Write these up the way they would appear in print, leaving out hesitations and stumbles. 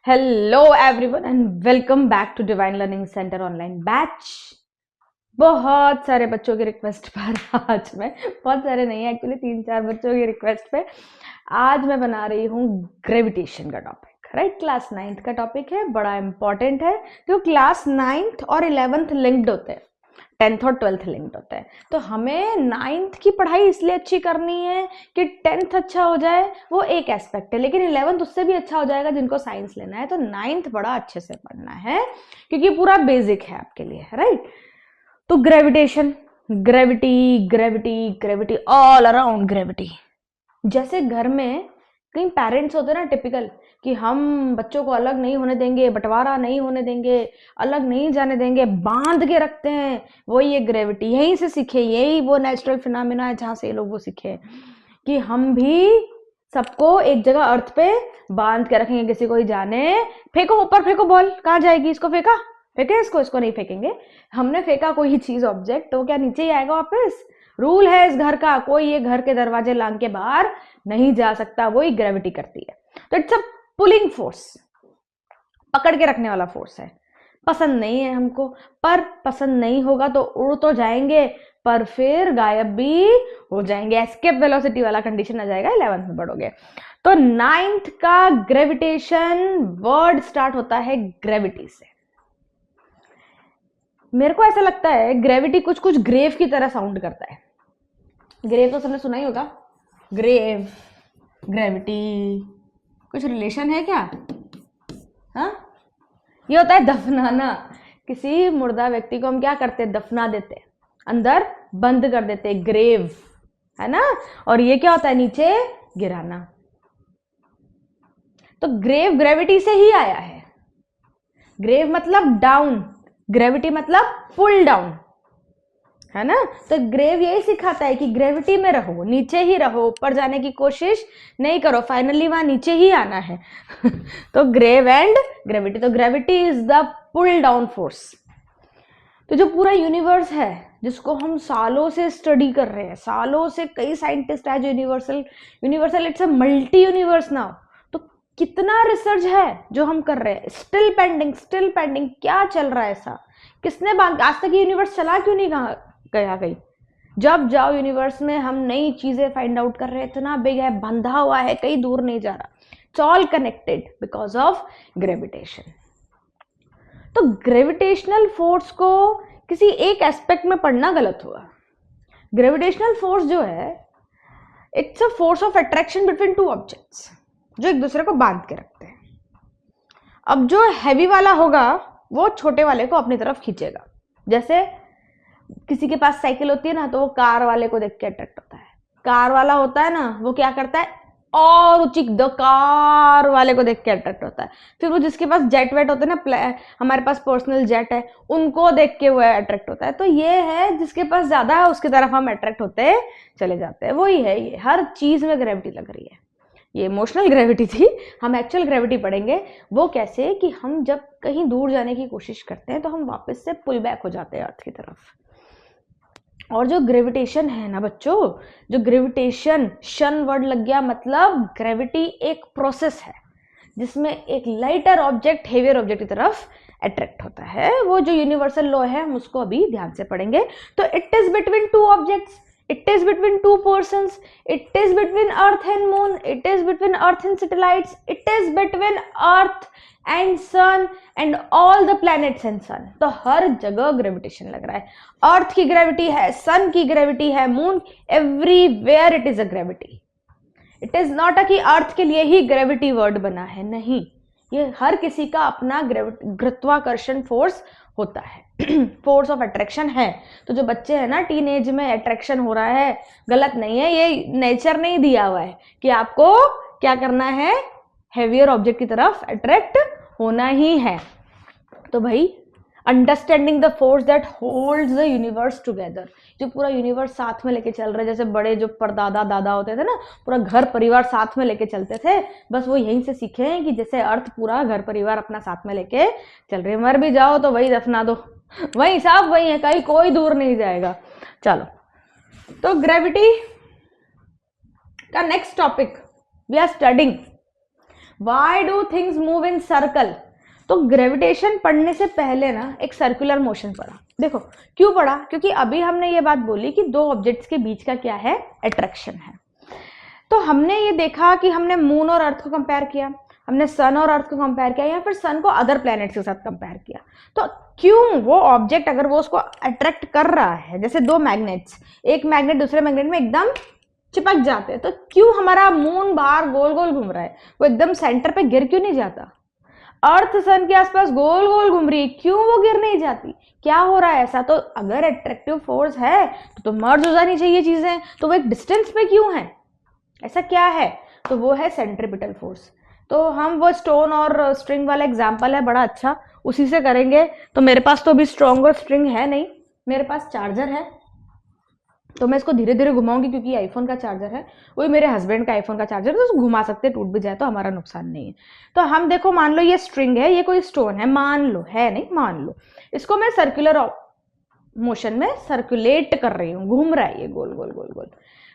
Hello everyone and welcome back to Divine Learning Centre online batch. बहुत सारे बच्चों की रिक्वेस्ट पर आज मैं बहुत सारे नहीं एक्चुअली 3-4 बच्चों की रिक्वेस्ट पे आज मैं बना रही हूँ ग्रेविटेशन का टॉपिक। राइट, क्लास 9th का टॉपिक है, बड़ा इंपॉर्टेंट है। तो क्लास 9th और 11th लिंक्ड होते हैं, 10th और 12th लिंक्ड होते हैं। तो हमें 9th की पढ़ाई इसलिए अच्छी करनी है कि 10th अच्छा हो जाए, वो एक एस्पेक्ट है, लेकिन 11th उससे भी अच्छा हो जाएगा जिनको साइंस लेना है। तो 9th बड़ा अच्छे से पढ़ना है क्योंकि पूरा बेसिक है आपके लिए। राइट, तो gravitation, gravity gravity gravity, all around gravity. जैसे घर में कई पेरेंट्स होते हैं ना टिपिकल, कि हम बच्चों को अलग नहीं होने देंगे, बंटवारा नहीं होने देंगे, अलग नहीं जाने देंगे, बांध के रखते हैं। वो ये ग्रेविटी यहीं से सीखे, यही वो नेचुरल फिनोमेना है जहां से ये लोग वो सीखे कि हम भी सबको एक जगह अर्थ पे बांध के रखेंगे, किसी को ही जाने। फेंको ऊपर, फेंको बॉल, कहाँ जाएगी? इसको फेंका, फेंके इसको नहीं फेंकेंगे। हमने फेंका कोई चीज ऑब्जेक्ट, तो क्या नीचे ही आएगा वापस? रूल है इस घर का, कोई ये घर के दरवाजे लांग के बाहर नहीं जा सकता। वही ग्रेविटी करती है। तो इट्स अ पुलिंग फोर्स, पकड़ के रखने वाला फोर्स है। पसंद नहीं है हमको, पर पसंद नहीं होगा तो उड़ तो जाएंगे, पर फिर गायब भी हो जाएंगे। एस्केप वेलोसिटी वाला कंडीशन आ जाएगा 11th में पढ़ोगे। तो 9th का ग्रेविटेशन वर्ड स्टार्ट होता है ग्रेविटी से। मेरे को ऐसा लगता है ग्रेविटी कुछ कुछ ग्रेव की तरह साउंड करता है। ग्रेव तो सबने सुना ही होगा, ग्रेव ग्रेविटी कुछ रिलेशन है क्या? हाँ, ये होता है दफनाना। किसी मुर्दा व्यक्ति को हम क्या करते? दफना देते, अंदर बंद कर देते, ग्रेव है ना। और ये क्या होता है? नीचे गिराना। तो ग्रेव ग्रेविटी से ही आया है। ग्रेव मतलब डाउन, ग्रेविटी मतलब पुल डाउन, है ना। तो ग्रेव यही सिखाता है कि ग्रेविटी में रहो, नीचे ही रहो, ऊपर जाने की कोशिश नहीं करो, फाइनली वहां नीचे ही आना है। तो ग्रेव एंड ग्रेविटी। तो gravity is the pull down force. तो जो पूरा यूनिवर्स है जिसको हम सालों से स्टडी कर रहे हैं, सालों से कई साइंटिस्ट है जो universal it's a multi universe now. तो कितना रिसर्च है जो हम कर रहे हैं, स्टिल पेंडिंग। क्या चल रहा है ऐसा? किसने बांध, आज तक यूनिवर्स चला क्यों नहीं गया कहीं? जब जाओ यूनिवर्स में हम नई चीजें फाइंड आउट कर रहे हैं। इतना बिग है, बंधा हुआ है, कहीं दूर नहीं जा रहा। It's all connected because of gravitation. तो ग्रेविटेशनल फोर्स को किसी एक एस्पेक्ट में पढ़ना गलत हुआ। ग्रेविटेशनल फोर्स जो है, it's a force of attraction between two objects जो एक दूसरे को बांध के रखते हैं। अब जो हैवी वाला होगा वो छोटे वाले को अपनी तरफ खींचेगा। जैसे किसी के पास साइकिल होती है ना, तो वो कार वाले को देख के अट्रैक्ट होता है। कार वाला होता है ना, वो क्या करता है? और ऊंची कार वाले को देख के अट्रैक्ट होता है। फिर वो जिसके पास जेट वेट होते हैं ना, हमारे पास पर्सनल जेट है, उनको देख के वो अट्रैक्ट होता है। तो ये है, जिसके पास ज्यादा है उसकी तरफ हम अट्रैक्ट होते चले जाते हैं। वही है, ये हर चीज में ग्रेविटी लग रही है। ये इमोशनल ग्रेविटी थी, हम एक्चुअल ग्रेविटी पढ़ेंगे। वो कैसे कि हम जब कहीं दूर जाने की कोशिश करते हैं तो हम वापस से पुल बैक हो जाते हैं अर्थ की तरफ। और जो ग्रेविटेशन है ना बच्चों, जो ग्रेविटेशन, शन वर्ड लग गया, मतलब ग्रेविटी एक प्रोसेस है जिसमें एक लाइटर ऑब्जेक्ट हेवियर ऑब्जेक्ट की तरफ अट्रैक्ट होता है। वो जो यूनिवर्सल लॉ है हम उसको अभी ध्यान से पढ़ेंगे। तो it is between two objects, it is between two persons, it is between earth and moon, it is between earth and satellites, it is between earth and sun and all the planets and sun। तो हर जगह gravitation लग रहा है। अर्थ की gravity है, सन की gravity है, moon, everywhere it is a gravity. It is not a कि अर्थ के लिए ही ग्रेविटी वर्ड बना है, नहीं। ये हर किसी का अपना गुरुत्वाकर्षण फोर्स होता है, फोर्स ऑफ अट्रैक्शन है। तो जो बच्चे हैं ना, टीनेज में अट्रैक्शन हो रहा है, गलत नहीं है, ये नेचर नहीं दिया हुआ है कि आपको क्या करना है, हेवियर ऑब्जेक्ट की तरफ अट्रैक्ट होना ही है। तो भाई understanding the force that holds the universe together, जो पूरा यूनिवर्स साथ में लेके चल रहे हैं। जैसे बड़े जो परदादा दादा होते थे ना, पूरा घर परिवार साथ में लेके चलते थे, बस वो यहीं से सीखे हैं कि जैसे अर्थ पूरा घर परिवार अपना साथ में लेके चल रहे। मर भी जाओ तो वही दफना दो, वही साफ वही है, कहीं कोई दूर नहीं जाएगा। चलो, तो ग्रेविटी का next topic we are studying why do things move in circle. तो ग्रेविटेशन पढ़ने से पहले ना एक सर्कुलर मोशन पढ़ा। देखो क्यों पढ़ा, क्योंकि अभी हमने ये बात बोली कि दो ऑब्जेक्ट्स के बीच का क्या है, अट्रैक्शन है। तो हमने ये देखा कि हमने मून और अर्थ को कंपेयर किया, हमने सन और अर्थ को कंपेयर किया, या फिर सन को अदर प्लैनेट्स के साथ कंपेयर किया। तो क्यों वो ऑब्जेक्ट अगर वो उसको अट्रैक्ट कर रहा है, जैसे दो मैग्नेट्स, एक मैग्नेट दूसरे मैग्नेट में एकदम चिपक जाते हैं, तो क्यों हमारा मून बाहर गोल गोल घूम रहा है, वो एकदम सेंटर पे गिर क्यों नहीं जाता। अर्थ सन के आसपास गोल गोल घूम रही है, क्यों वो गिर नहीं जाती, क्या हो रहा है ऐसा। तो अगर अट्रैक्टिव फोर्स है तो मर्ज हो जानी चाहिए चीजें, तो वो एक डिस्टेंस पे क्यों है, ऐसा क्या है, तो वो है सेंट्रीपिटल फोर्स। तो हम वो स्टोन और स्ट्रिंग वाला एग्जाम्पल है बड़ा अच्छा, उसी से करेंगे। तो मेरे पास तो अभी स्ट्रॉन्गर स्ट्रिंग है नहीं, मेरे पास चार्जर है, तो मैं इसको धीरे धीरे घुमाऊंगी क्योंकि आईफोन का चार्जर है, वही मेरे हस्बैंड का आईफोन का चार्जर है, तो उसको घुमा सकते हैं, टूट भी जाए तो हमारा नुकसान नहीं है। तो हम देखो, मान लो ये स्ट्रिंग है, ये कोई स्टोन है, मान लो है नहीं, मान लो इसको मैं सर्कुलर मोशन में सर्कुलेट कर रही हूँ, घूम रहा है ये गोल गोल गोल गोल।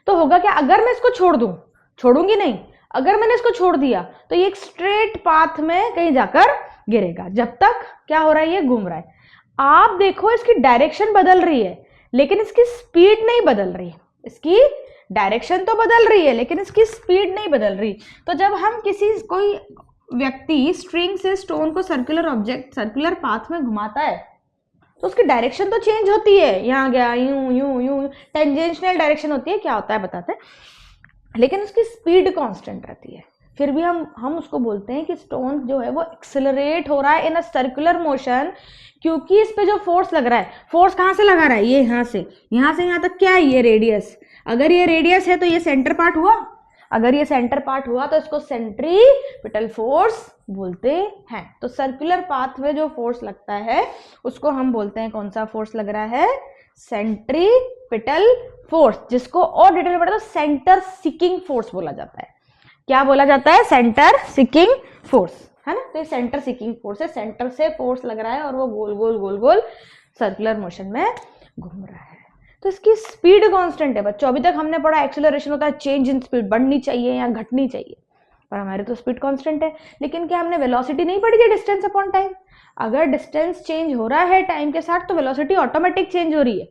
तो होगा क्या, अगर मैं इसको छोड़ दूं, छोड़ूंगी नहीं, अगर मैंने इसको छोड़ दिया तो ये एक स्ट्रेट पाथ में कहीं जाकर गिरेगा, जब तक क्या हो रहा है, ये घूम रहा है। आप देखो इसकी डायरेक्शन बदल रही है लेकिन इसकी स्पीड नहीं बदल रही, इसकी डायरेक्शन तो बदल रही है लेकिन इसकी स्पीड नहीं बदल रही। तो जब हम कोई व्यक्ति स्ट्रिंग से स्टोन को सर्कुलर ऑब्जेक्ट सर्कुलर पाथ में घुमाता है तो उसकी डायरेक्शन तो चेंज होती है, यहाँ गया यूं यूं यूं, टेंजेंशियल डायरेक्शन होती है, क्या होता है बताते हैं, लेकिन उसकी स्पीड कांस्टेंट रहती है। फिर भी हम उसको बोलते हैं कि स्टोन जो है वो एक्सेलरेट हो रहा है इन अ सर्कुलर मोशन, क्योंकि इस पे जो फोर्स लग रहा है, फोर्स कहाँ से लगा रहा है, ये यहाँ से यहाँ तक क्या है, ये रेडियस। अगर ये रेडियस है तो ये सेंटर पार्ट हुआ, अगर ये सेंटर पार्ट हुआ तो इसको सेंट्रीपिटल फोर्स बोलते हैं। तो सर्कुलर पाथ में जो फोर्स लगता है उसको हम बोलते हैं, कौन सा फोर्स लग रहा है, सेंट्रीपिटल फोर्स, जिसको और डिटेल में पढ़ा तो सेंटर सीकिंग फोर्स बोला जाता है। क्या बोला जाता है, सेंटर सीकिंग फोर्स, है ना। तो ये सेंटर सीकिंग फोर्स है, सेंटर से फोर्स लग रहा है और वो गोल गोल गोल गोल सर्कुलर मोशन में घूम रहा है। तो इसकी स्पीड कांस्टेंट है बच्चों। अभी तक हमने पढ़ा एक्सेलरेशन होता है चेंज इन स्पीड, बढ़नी चाहिए या घटनी चाहिए, पर हमारे तो स्पीड कांस्टेंट है। लेकिन क्या हमने वेलोसिटी नहीं पढ़ी थी, डिस्टेंस अपॉन टाइम। अगर डिस्टेंस चेंज हो रहा है टाइम के साथ तो वेलोसिटी ऑटोमेटिक चेंज हो रही है,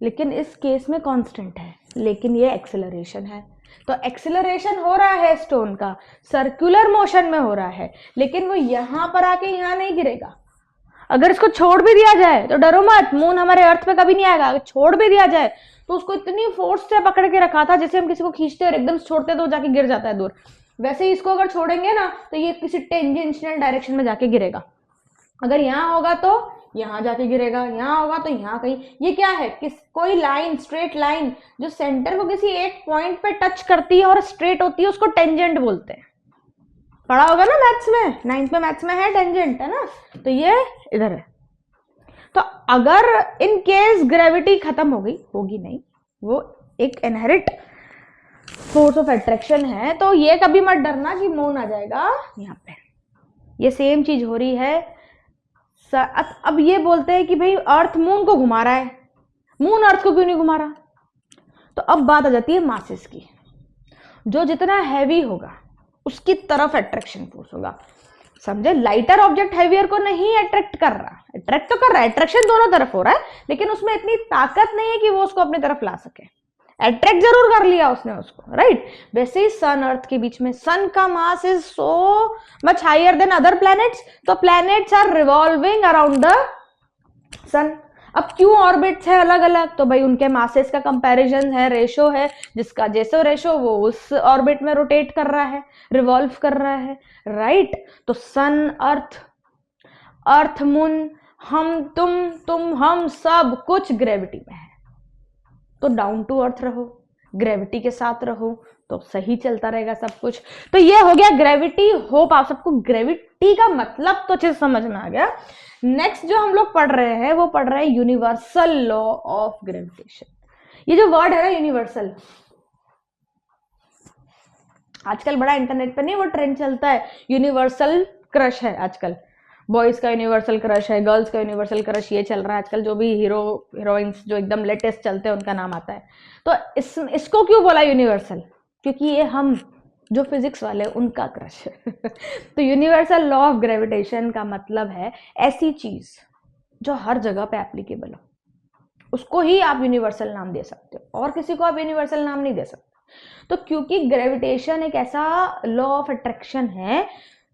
लेकिन इस केस में कांस्टेंट है, लेकिन ये एक्सेलरेशन है। तो एक्सेलरेशन हो रहा है स्टोन का, सर्कुलर मोशन में हो रहा है, लेकिन वो यहां पर आके यहां नहीं गिरेगा। अगर इसको छोड़ भी दिया जाए तो डरो मत, मून हमारे अर्थ पे कभी नहीं आएगा। अगर छोड़ भी दिया जाए तो उसको इतनी फोर्स से पकड़ के रखा था, जैसे हम किसी को खींचते और एकदम छोड़ते तो जाके गिर जाता है दूर, वैसे ही इसको अगर छोड़ेंगे ना तो ये किसी टेंजेंशियल डायरेक्शन में जाके गिरेगा। अगर यहाँ होगा तो यहाँ जाके गिरेगा, यहाँ होगा तो यहाँ कहीं। ये क्या है, कोई लाइन, स्ट्रेट लाइन जो सेंटर को किसी एक पॉइंट पे टच करती है और स्ट्रेट होती है, उसको टेंजेंट बोलते हैं। पढ़ा होगा ना मैथ्स में, 9th में मैथ्स में है टेंजेंट, है ना। तो ये इधर है। तो अगर इन केस ग्रेविटी खत्म हो गई, होगी नहीं, वो एक इनहेरिट फोर्स ऑफ अट्रैक्शन है, तो ये कभी मत डरना कि मून आ जाएगा यहाँ पे। ये सेम चीज हो रही है। अब ये बोलते हैं कि भाई अर्थ मून को घुमा रहा है, मून अर्थ को क्यों नहीं घुमा रहा। तो अब बात आ जाती है मासेस की। जो जितना हैवी होगा उसकी तरफ अट्रैक्शन फोर्स होगा। समझे, लाइटर ऑब्जेक्ट हैवियर को नहीं अट्रैक्ट कर रहा, अट्रैक्ट तो कर रहा है, अट्रैक्शन दोनों तरफ हो रहा है, लेकिन उसमें इतनी ताकत नहीं है कि वो उसको अपनी तरफ ला सके। अट्रैक्ट जरूर कर लिया उसने उसको, राइट। वैसे ही सन अर्थ के बीच में, सन का mass is so much higher than other planets, तो planets are revolving around the sun. अब क्यों ऑर्बिट्स है अलग अलग, तो भाई उनके मासेस का कंपैरिजन है, रेशो है, जिसका जैसे रेशो वो उस ऑर्बिट में रोटेट कर रहा है, रिवॉल्व कर रहा है, राइट। तो सन अर्थ, अर्थ मून, हम तुम हम सब कुछ ग्रेविटी में है। तो डाउन टू अर्थ रहो, ग्रेविटी के साथ रहो, तो सही चलता रहेगा सब कुछ। तो ये हो गया ग्रेविटी। होप आप सबको ग्रेविटी का मतलब तो अच्छे से समझ में आ गया। नेक्स्ट जो हम लोग पढ़ रहे हैं वो पढ़ रहे हैं यूनिवर्सल लॉ ऑफ ग्रेविटेशन। ये जो वर्ड है ना यूनिवर्सल, आजकल बड़ा इंटरनेट पे नहीं वो ट्रेंड चलता है, यूनिवर्सल क्रश है आजकल, बॉयज का यूनिवर्सल क्रश है, गर्ल्स का यूनिवर्सल क्रश, ये चल रहा है आजकल। जो भी हीरो हीरोइंस जो एकदम लेटेस्ट चलते हैं उनका नाम आता है। तो इसको क्यों बोला यूनिवर्सल, क्योंकि ये हम जो फिजिक्स वाले उनका क्रश है। तो यूनिवर्सल लॉ ऑफ ग्रेविटेशन का मतलब है ऐसी चीज जो हर जगह पे एप्लीकेबल हो, उसको ही आप यूनिवर्सल नाम दे सकते हो, और किसी को आप यूनिवर्सल नाम नहीं दे सकते। तो क्योंकि ग्रेविटेशन एक ऐसा लॉ ऑफ अट्रैक्शन है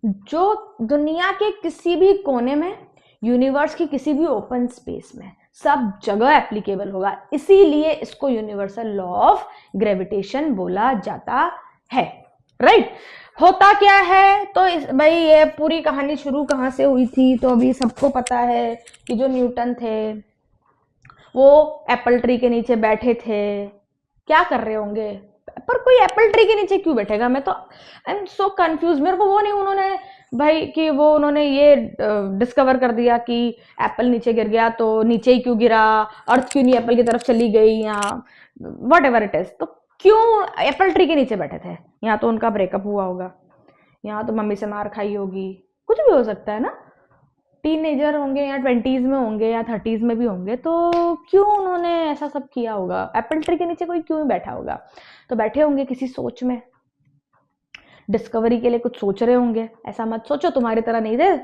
जो दुनिया के किसी भी कोने में, यूनिवर्स की किसी भी ओपन स्पेस में, सब जगह एप्लीकेबल होगा, इसीलिए इसको यूनिवर्सल लॉ ऑफ ग्रेविटेशन बोला जाता है। राइट? होता क्या है, तो भाई ये पूरी कहानी शुरू कहाँ से हुई थी, तो अभी सबको पता है कि जो न्यूटन थे वो एप्पल ट्री के नीचे बैठे थे। क्या कर रहे होंगे, पर कोई एप्पल ट्री के नीचे क्यों बैठेगा, मैं तो आई एम सो कंफ्यूज। मेरे को वो नहीं, उन्होंने भाई कि वो उन्होंने ये डिस्कवर कर दिया कि एप्पल नीचे गिर गया तो नीचे ही क्यों गिरा, अर्थ क्यों नहीं एप्पल की तरफ चली गई, या वट एवर इट इज, तो क्यों एप्पल ट्री के नीचे बैठे थे। यहाँ तो उनका ब्रेकअप हुआ होगा, यहाँ तो मम्मी से मार खाई होगी, कुछ भी हो सकता है ना, टीनेजर होंगे या 20s में होंगे या 30s में भी होंगे, तो क्यों उन्होंने ऐसा सब किया होगा, एप्पल ट्री के नीचे कोई क्यों बैठा होगा। तो बैठे होंगे किसी सोच में, डिस्कवरी के लिए कुछ सोच रहे होंगे। ऐसा मत सोचो तुम्हारी तरह नहीं थे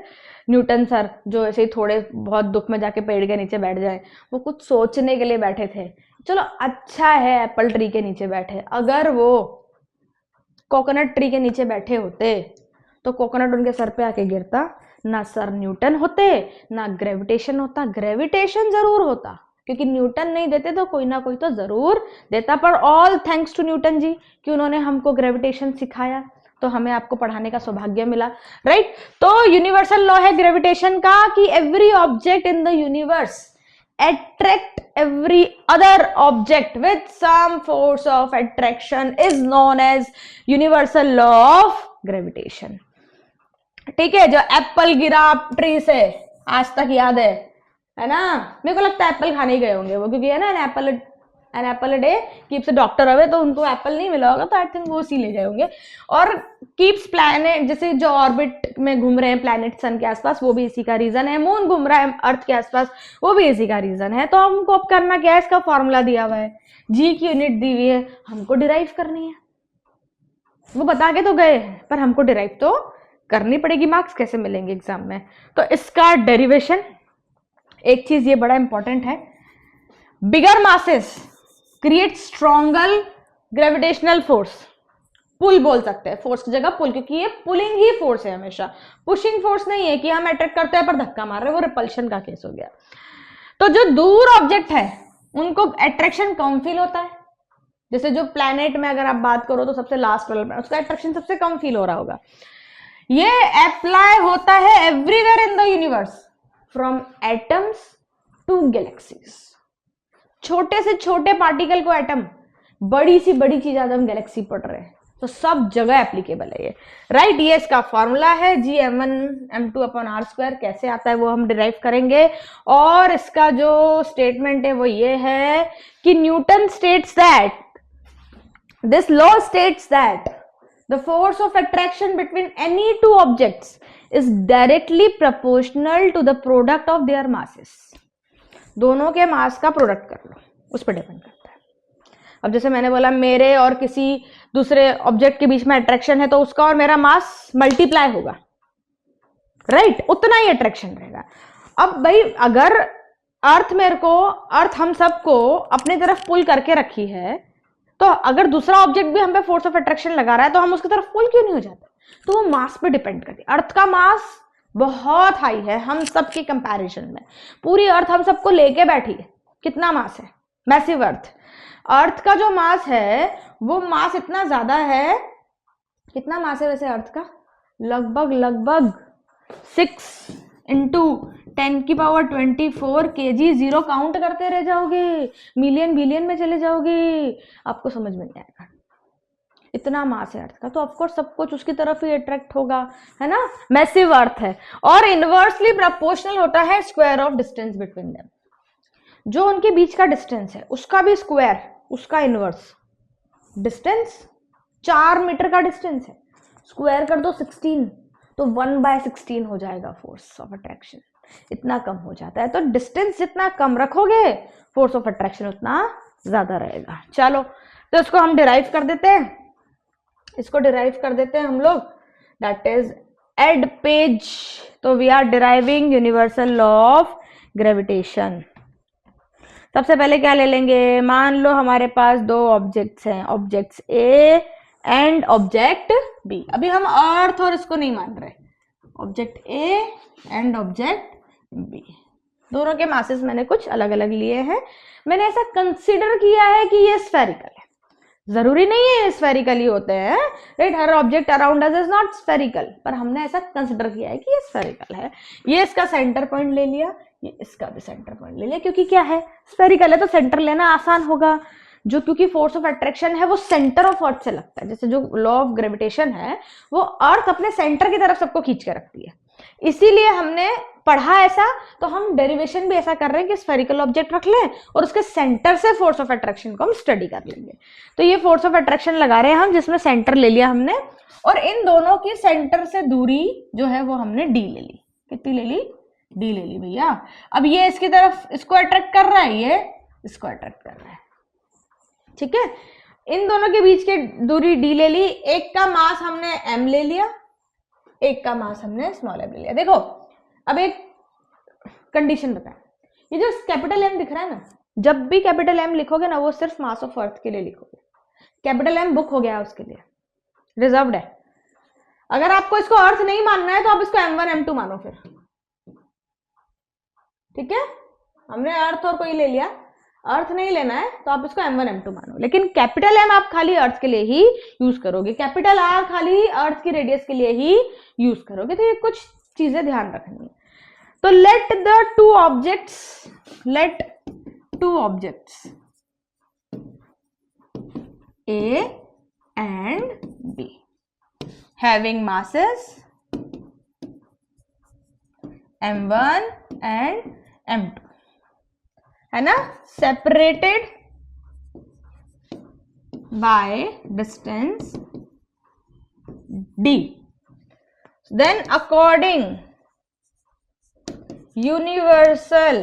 न्यूटन सर जो ऐसे ही थोड़े बहुत दुख में जाके पेड़ के नीचे बैठ जाए, वो कुछ सोचने के लिए बैठे थे। चलो अच्छा है एप्पल ट्री के नीचे बैठे, अगर वो कोकोनट ट्री के नीचे बैठे होते तो कोकोनट उनके सर पे आके गिरता, ना सर न्यूटन होते, ना ग्रेविटेशन होता। ग्रेविटेशन जरूर होता क्योंकि न्यूटन नहीं देते तो कोई ना कोई तो जरूर देता, पर ऑल थैंक्स टू न्यूटन जी कि उन्होंने हमको ग्रेविटेशन सिखाया, तो हमें आपको पढ़ाने का सौभाग्य मिला। राइट? तो यूनिवर्सल लॉ है ग्रेविटेशन का कि every object in the universe attract every other object with some force of attraction is known as universal law of gravitation। ठीक है? जो एप्पल गिरा ट्री से आज तक याद है ना, मेरे को लगता है एप्पल खाने ही गए होंगे वो, क्योंकि है ना an apple a day keeps a doctor away, तो उनको एप्पल नहीं मिला होगा, तो आई थिंक वो उसी ले गए होंगे। और कीप्स प्लैनेट, जैसे जो ऑर्बिट में घूम रहे हैं प्लैनेट सन के आसपास, वो भी इसी का रीजन है। मून घूम रहा है अर्थ के आसपास, वो भी इसी का रीजन है। तो हमको अब करना क्या है, इसका फॉर्मूला दिया हुआ है, जी की यूनिट दी हुई है, हमको डिराइव करनी है। वो बता के तो गए हैं पर हमको डिराइव तो करनी पड़ेगी, मार्क्स कैसे मिलेंगे एग्जाम में। तो इसका डेरिवेशन, एक चीज ये बड़ा इंपॉर्टेंट है, bigger masses create stronger gravitational force. Pull बोल सकते हैं, फोर्स की जगह पुल, क्योंकि ये पुलिंग ही फोर्स है हमेशा, पुशिंग फोर्स नहीं है कि हम अट्रैक्ट करते हैं पर धक्का मार रहे हैं, वो रिपल्शन का केस हो गया। तो जो दूर ऑब्जेक्ट है उनको अट्रैक्शन कम फील होता है, जैसे जो प्लैनेट में अगर आप बात करो तो सबसे लास्ट वाला प्लैनेट, उसका अट्रैक्शन सबसे कम फील हो रहा होगा। ये अप्लाई होता है everywhere in the universe, from atoms to galaxies. छोटे से छोटे पार्टिकल को एटम, बड़ी सी बड़ी चीज आज हम गैलेक्सी पढ़ रहे हैं, तो सब जगह एप्लीकेबल है ये। राइट? ये इसका फॉर्मूला है G m1m2/r²। कैसे आता है वो हम डिराइव करेंगे। और इसका जो स्टेटमेंट है वो ये है कि Newton states that, this law states that the force of attraction between any two objects is directly proportional to the product of their masses। दोनों के मास का प्रोडक्ट कर लो, उस पर डिपेंड करता है। अब जैसे मैंने बोला मेरे और किसी दूसरे ऑब्जेक्ट के बीच में अट्रैक्शन है, तो उसका और मेरा मास मल्टीप्लाई होगा, राइट? उतना ही अट्रैक्शन रहेगा। अब भाई अगर अर्थ हम सबको अपनी तरफ पुल करके रखी है, तो अगर दूसरा ऑब्जेक्ट भी हम पे फोर्स ऑफ अट्रैक्शन लगा रहा है तो हम उसकी तरफ पुल क्यों नहीं हो जाते? तो वो मास पे डिपेंड करती है। अर्थ का मास बहुत हाई है हम सब के कंपैरिजन में, पूरी अर्थ हम सबको लेके बैठी है। कितना मास है? मैसिव अर्थ का जो मास है वो मास इतना ज्यादा है, कितना मास है वैसे अर्थ का? लगभग 6 × 10⁻24 kg। जीरो काउंट करते रह जाओगे, मिलियन बिलियन में चले जाओगे, आपको समझ में नहीं आएगा। इतना मास है अर्थ का, तो ऑफकोर्स सब कुछ उसकी तरफ ही अट्रैक्ट होगा, है ना? मैसिव अर्थ है और इनवर्सली प्रोपोर्शनल होता है square of distance between them. जो उनके बीच का डिस्टेंस है उसका भी स्क्वायर, उसका इनवर्स। डिस्टेंस 4 मीटर का डिस्टेंस है, स्क्वायर कर दो 16, तो 1/16 हो जाएगा फोर्स ऑफ अट्रैक्शन। इतना कम हो जाता है। तो डिस्टेंस जितना कम रखोगे फोर्स ऑफ अट्रैक्शन उतना ज्यादा रहेगा। चलो तो इसको हम डिराइव कर देते हैं। इसको डिराइव कर देते हैं हम लोग, दैट इज एड पेज। तो we are deriving universal law of gravitation. सबसे पहले क्या ले लेंगे, मान लो हमारे पास दो ऑब्जेक्ट्स हैं, objects A and object B. अभी हम अर्थ और इसको नहीं मान रहे, object A and object B, दोनों के मासेस मैंने कुछ अलग अलग लिए हैं। मैंने ऐसा कंसिडर किया है कि ये स्फेरिकल है, जरूरी नहीं है स्फेरिकल ही होते हैं, right, her object around us is not spherical, पर हमने ऐसा कंसिडर किया है कि ये स्फेरिकल है। ये इसका सेंटर पॉइंट ले लिया, ये इसका भी सेंटर पॉइंट ले लिया, क्योंकि क्या है, स्फेरिकल है तो सेंटर लेना आसान होगा। जो क्योंकि फोर्स ऑफ अट्रैक्शन है वो सेंटर ऑफ अर्थ से लगता है, जैसे जो लॉ ऑफ ग्रेविटेशन है वो अर्थ अपने सेंटर की तरफ सबको खींच के रखती है, इसीलिए हमने पढ़ा ऐसा, तो हम डेरिवेशन भी ऐसा कर रहे हैं कि स्फेरिकल ऑब्जेक्ट रख लें और उसके सेंटर से फोर्स ऑफ अट्रैक्शन को हम स्टडी कर लेंगे। तो ये फोर्स ऑफ अट्रैक्शन लगा रहे हैं हम, जिसमें सेंटर ले लिया हमने, और इन दोनों की सेंटर से दूरी जो है वो हमने डी ले ली। कितनी ले ली, डी ले ली भैया। अब ये इसकी तरफ इसको अट्रैक्ट कर रहा है, ये इसको अट्रैक्ट कर रहा है, ठीक है। इन दोनों के बीच की दूरी डी ले ली, एक का मास हमने m ले लिया, एक का मास हमने स्मॉल m ले लिया। देखो अब एक कंडीशन बताएं, ये जो कैपिटल M दिख रहा है ना, जब भी कैपिटल M लिखोगे ना वो सिर्फ मास ऑफ अर्थ के लिए लिखोगे। कैपिटल M बुक हो गया उसके लिए, रिजर्व्ड है। अगर आपको इसको अर्थ नहीं मानना है तो आप इसको M1 M2 मानो फिर, ठीक है। हमने अर्थ और कोई ले लिया, अर्थ नहीं लेना है तो आप इसको M1 M2 मानो, लेकिन कैपिटल M आप खाली अर्थ के लिए ही यूज करोगे, कैपिटल R खाली अर्थ की रेडियस के लिए ही यूज करोगे। तो ये कुछ चीजें ध्यान रखनी है। तो let two objects A and B having masses M1 and M2, है ना, separated by distance D, then according universal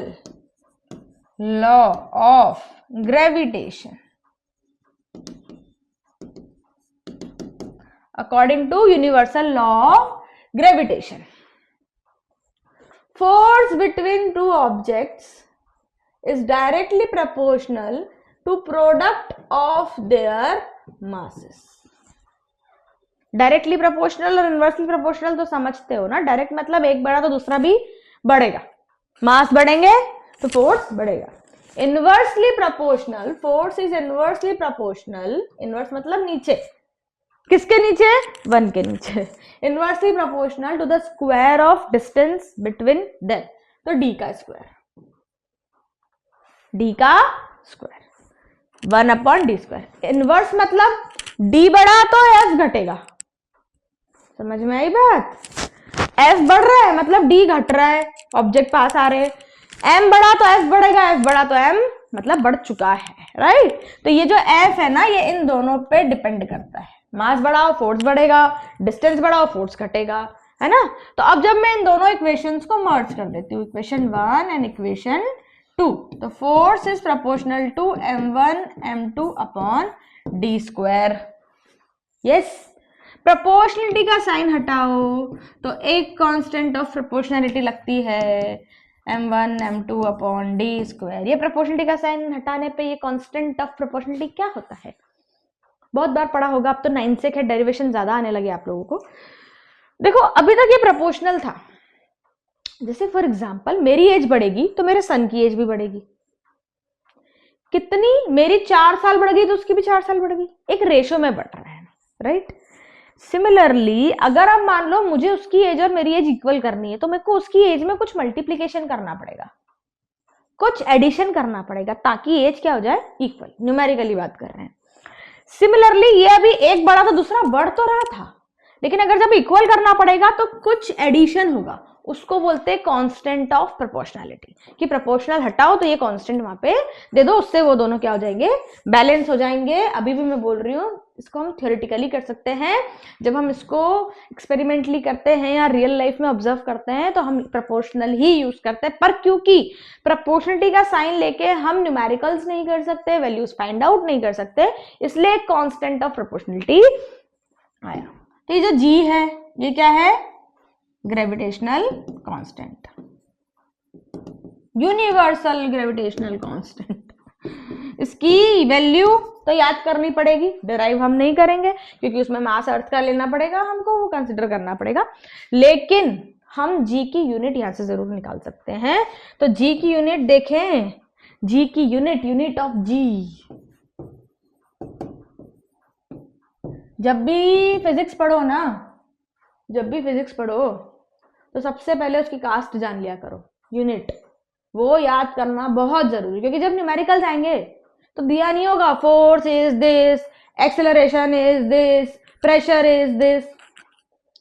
law of gravitation, according to universal law of gravitation, force between two objects is directly proportional to product of their masses। Directly proportional और inversely proportional तो समझते हो ना, direct मतलब एक बढ़ा तो दूसरा भी बढ़ेगा, मास बढ़ेंगे तो फोर्स बढ़ेगा। Inversely proportional, force is inversely proportional, inverse मतलब नीचे, किसके नीचे, 1 के नीचे, inversely proportional to the square of distance between them, तो d का स्क्वायर, d का स्क्वायर 1/d²। इनवर्स मतलब d बढ़ा तो f घटेगा, समझ में आई बात, f बढ़ रहा है मतलब d घट रहा है, ऑब्जेक्ट पास आ रहे, m बढ़ा तो f बढ़ेगा, f बढ़ा तो m मतलब बढ़ चुका है, राइट। तो ये जो f है ना ये इन दोनों पे डिपेंड करता है, मास बढ़ाओ फोर्स बढ़ेगा, डिस्टेंस बढ़ाओ फोर्स घटेगा, है ना। तो अब जब मैं इन दोनों इक्वेशंस को मर्ज कर देती हूँ, इक्वेशन 1 एंड इक्वेशन 2, तो force is proportional to m1 m2 upon d²। Yes, proportionality का साइन हटाओ तो एक कांस्टेंट ऑफ प्रोपोर्शनलिटी लगती है m1 m2 अपॉन d²। ये प्रोपोर्शनलिटी का साइन हटाने पे ये कांस्टेंट ऑफ प्रोपोर्शनलिटी क्या होता है, बहुत बार पढ़ा होगा, अब तो 9 से है, डेरिवेशन ज्यादा आने लगे आप लोगों को। देखो अभी तक ये प्रोपोर्शनल था, जैसे फॉर एग्जांपल मेरी एज बढ़ेगी तो मेरे सन की एज भी बढ़ेगी, कितनी, मेरी 4 साल बढ़ गई तो उसकी भी 4 साल बढ़ गई, एक रेशो में बढ़ रहा है, राइट। सिमिलरली अगर आप मान लो मुझे उसकी एज और मेरी एज इक्वल करनी है तो मेरे को उसकी एज में कुछ मल्टीप्लीकेशन करना पड़ेगा, कुछ एडिशन करना पड़ेगा ताकि एज क्या हो जाए, इक्वल, न्यूमेरिकली बात कर रहे हैं। सिमिलरली ये अभी एक बढ़ा तो दूसरा बढ़ तो रहा था, लेकिन अगर जब इक्वल करना पड़ेगा तो कुछ एडिशन होगा, उसको बोलते हैं कांस्टेंट ऑफ प्रोपोर्शनलिटी, कि प्रोपोर्शनल हटाओ तो ये कांस्टेंट वहां पे दे दो, उससे वो दोनों क्या हो जाएंगे, बैलेंस हो जाएंगे। अभी भी मैं बोल रही हूँ इसको हम थ्योरेटिकली कर सकते हैं, जब हम इसको एक्सपेरिमेंटली करते हैं या रियल लाइफ में ऑब्जर्व करते हैं तो हम प्रोपोर्शनल ही यूज करते हैं, पर क्योंकि प्रोपोर्शनलिटी का साइन लेके हम न्यूमेरिकल्स नहीं कर सकते, वैल्यूज फाइंड आउट नहीं कर सकते, इसलिए कांस्टेंट ऑफ प्रोपोर्शनलिटी आया। तो ये जो g है ये क्या है, gravitational constant, universal gravitational constant. इसकी वैल्यू तो याद करनी पड़ेगी, डिराइव हम नहीं करेंगे क्योंकि उसमें मास अर्थ का लेना पड़ेगा, हमको वो कंसिडर करना पड़ेगा, लेकिन हम g की यूनिट यहां से जरूर निकाल सकते हैं। तो g की यूनिट देखें, g की यूनिट ऑफ g, जब भी फिजिक्स पढ़ो ना, जब भी फिजिक्स पढ़ो तो सबसे पहले उसकी कास्ट जान लिया करो, यूनिट वो याद करना बहुत जरूरी, क्योंकि जब न्यूमेरिकल्स आएंगे तो दिया नहीं होगा force is this, acceleration is this, pressure is this,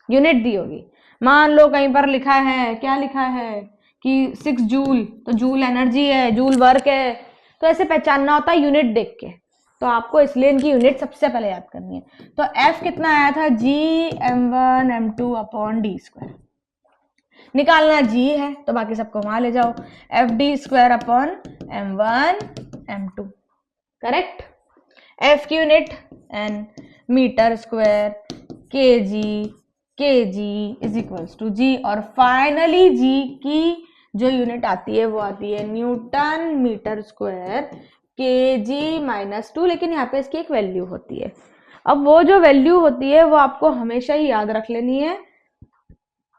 unit दी होगी। मान लो कहीं पर लिखा है, क्या लिखा है कि 6 जूल, तो जूल एनर्जी है, जूल वर्क है, तो ऐसे पहचानना होता है यूनिट देख के। तो आपको इसलिए इनकी यूनिट सबसे पहले याद करनी है। तो F कितना आया था, Gm1 m2 upon D square, निकालना G है तो बाकी सबको वहां ले जाओ, FD² upon m1 m2, correct. F की unit N, metre square, kg is equals to G, और फाइनली G की जो यूनिट आती है वो आती है न्यूटन मीटर स्क्वायर kg-2, लेकिन यहाँ पे इसकी एक वैल्यू होती है। अब वो जो वैल्यू होती है वो आपको हमेशा ही याद रख लेनी है,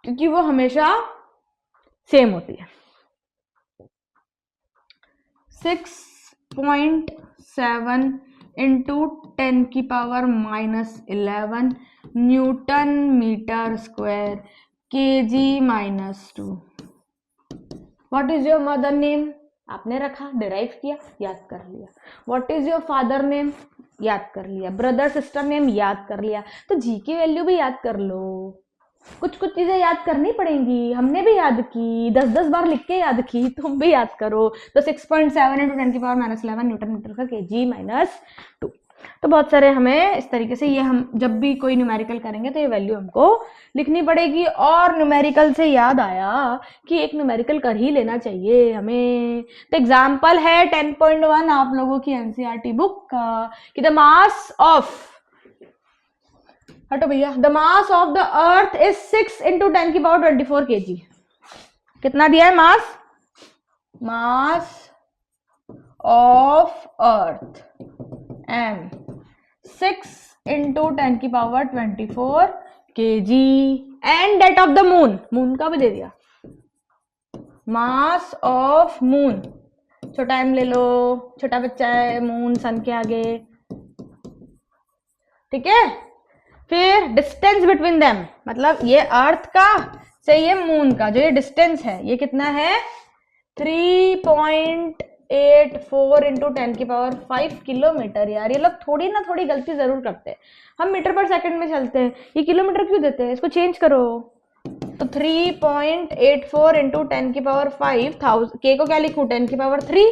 क्योंकि वो हमेशा सेम होती है। 6.7 इंटू 10 की power -11 newton metre square kg-2। What is your mother name, आपने रखा, डिराइव किया, याद कर लिया। What is your father name, याद कर लिया। ब्रदर सिस्टर नेम याद कर लिया। तो जी की वैल्यू भी याद कर लो, कुछ कुछ चीजें याद करनी पड़ेंगी, हमने भी याद की, 10-10 बार लिख के याद की, तुम भी याद करो। तो 6.7 इंटू 10 की पावर -11 न्यूटन मीटर का kg-2। तो बहुत सारे हमें इस तरीके से, ये हम जब भी कोई न्यूमेरिकल करेंगे तो ये वैल्यू हमको लिखनी पड़ेगी। और न्यूमेरिकल से याद आया कि एक न्यूमेरिकल कर ही लेना चाहिए हमें। तो एग्जाम्पल है 10.1 आप लोगों की एनसीईआरटी बुक का कि द मास ऑफ, हटो भैया, the mass of the earth is 6 into 10 की पावर 24 kg। कितना दिया है mass, mass of earth m 6 into 10 की power 24 kg, and that of the moon, moon का भी दे दिया, मास ऑफ मून, छोटा m ले लो, छोटा बच्चा है मून सन के आगे, ठीक है। फिर डिस्टेंस बिटवीन देम, मतलब ये अर्थ का से ये मून का जो ये डिस्टेंस है ये कितना है, 3.84 इंटू 10 की पावर 5 किलोमीटर। यार ये लोग थोड़ी ना थोड़ी गलती जरूर करते हैं, हम मीटर पर सेकंड में चलते हैं, ये किलोमीटर क्यों देते हैं, इसको चेंज करो। तो 3.84 इंटू 10 की पावर 5, के को क्या लिखूं, 10 की पावर 3,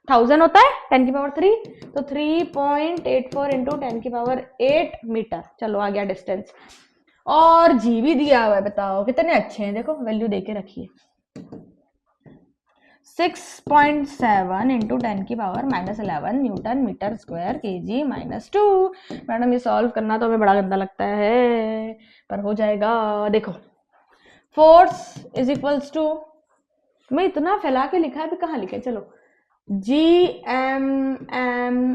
1000 होता है 10 की पावर 3, तो 3.84 इंटू 10 की पावर 8 मीटर। चलो आ गया डिस्टेंस, और जी भी दिया हुआ है, बताओ कितने अच्छे हैं, देखो वैल्यू देके रखिए, 6.7 इंटू 10 की power -11 newton metre square kg-2। Madam ये सॉल्व करना तो हमें बड़ा गंदा लगता है, पर हो जाएगा। देखो फोर्स इज इक्वल्स टू, मैं इतना फैला के लिखा है, भी कहाँ लिखे, चलो Gm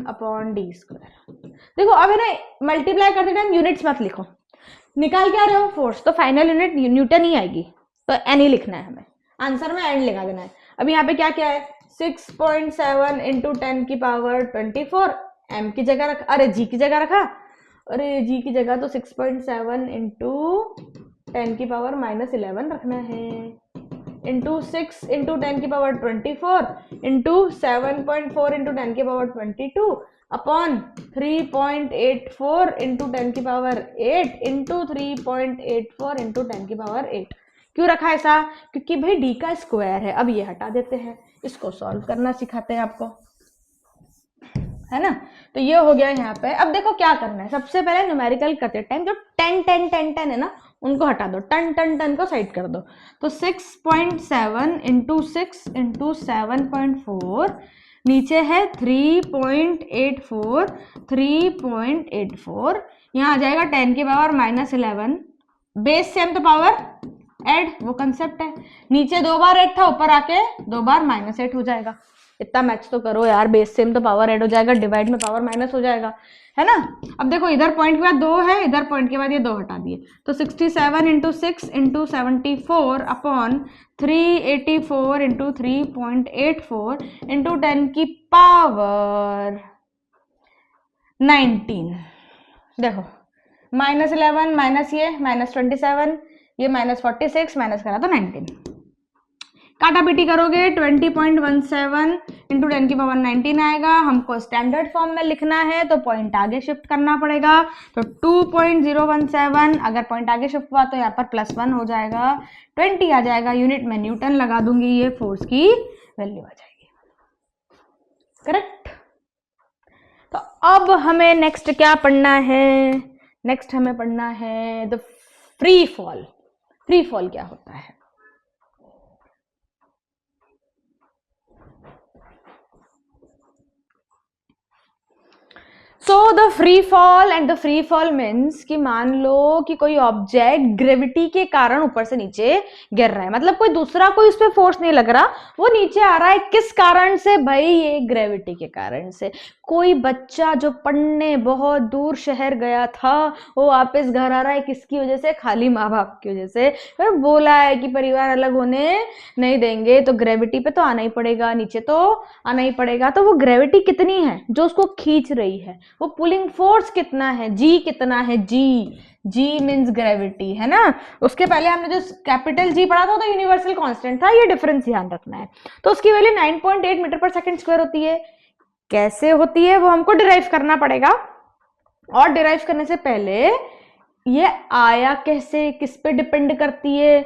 अपॉन डी स्क्वायर। देखो अब है ना, मल्टीप्लाई करते टाइम यूनिट्स मत लिखो, निकाल के आ रहे हो फोर्स तो फाइनल यूनिट न्यूटन ही आएगी, तो एन ही लिखना है हमें, आंसर में एंड लगा देना है। अब यहाँ पे क्या क्या है, 6.7 इंटू 10 की पावर 24, एम की जगह रखा, अरे जी की जगह रखा, अरे जी की जगह तो 6.7 इंटू 10 की पावर -11 रखना है, इंटू 6 इंटू 10 की पावर 24 इंटू 7.4 इंटू 10 की पावर 22 अपॉन 3.84 इंटू 10 की पावर 8 इंटू 3.84 इंटू 10 की पावर 8। क्यों रखा ऐसा, क्योंकि भाई डी का स्क्वायर है। अब ये हटा देते हैं, इसको सॉल्व करना सिखाते हैं आपको, है ना। तो ये हो गया यहाँ पे। अब देखो क्या करना है, सबसे पहले न्यूमेरिकल करते टाइम जो 10 10 10 10 है ना, उनको हटा दो, 10 10 10 को साइड कर दो। तो 6.7 इंटू 6 इंटू 7.4, नीचे है 3.84 3.84 यहाँ आ जाएगा 10 की पावर -11, बेस सेम तो पावर ऐड, वो कंसेप्ट है। नीचे 2 बार 8 था, ऊपर आके 2 बार -8 हो जाएगा। इतना मैच तो करो यार, बेस सेम तो पावर ऐड हो जाएगा, डिवाइड में पावर माइनस हो जाएगा, है ना। अब देखो इधर पॉइंट के बाद 2 है, इधर पॉइंट के बाद ये 2 हटा दिए, तो 67 × 6 × 74 अपॉन 384 × 3.84 × 10 की पावर 19। देखो -11 माइनस ये -27, ये -46 माइनस करा तो 19। काटा पीटी करोगे 20.17 × 10 की पावर 19 आएगा। हमको स्टैंडर्ड फॉर्म में लिखना है तो पॉइंट आगे शिफ्ट करना पड़ेगा, तो 2.017, अगर पॉइंट आगे शिफ्ट हुआ तो यहाँ पर +1 हो जाएगा, 20 आ जाएगा, यूनिट में न्यूटन लगा दूंगी, ये फोर्स की वैल्यू आ जाएगी। करेक्ट। तो अब हमें नेक्स्ट क्या पढ़ना है? नेक्स्ट हमें पढ़ना है the free fall. Free fall क्या होता है? So the free fall, and the free fall means कि मान लो कि कोई ऑब्जेक्ट ग्रेविटी के कारण ऊपर से नीचे गिर रहा है, मतलब कोई दूसरा कोई उस पर फोर्स नहीं लग रहा, वो नीचे आ रहा है। किस कारण से भाई? ये ग्रेविटी के कारण से। कोई बच्चा जो पढ़ने बहुत दूर शहर गया था, वो वापस घर आ रहा है, किसकी वजह से? खाली माँ बाप की वजह से। फिर बोला है कि परिवार अलग होने नहीं देंगे, तो ग्रेविटी पे तो आना ही पड़ेगा, नीचे तो आना ही पड़ेगा। तो वो ग्रेविटी कितनी है जो उसको खींच रही है? वो पुलिंग फोर्स कितना है? जी कितना है? जी मीन्स ग्रेविटी, है ना। उसके पहले हमने जो कैपिटल जी पढ़ा था तो यूनिवर्सल कांस्टेंट था, ये डिफरेंस ध्यान रखना है। तो उसकी वैल्यू 9.8 मीटर पर सेकंड स्क्वायर होती है। कैसे होती है वो हमको डिराइव करना पड़ेगा, और डिराइव करने से पहले ये आया कैसे, किस पे डिपेंड करती है?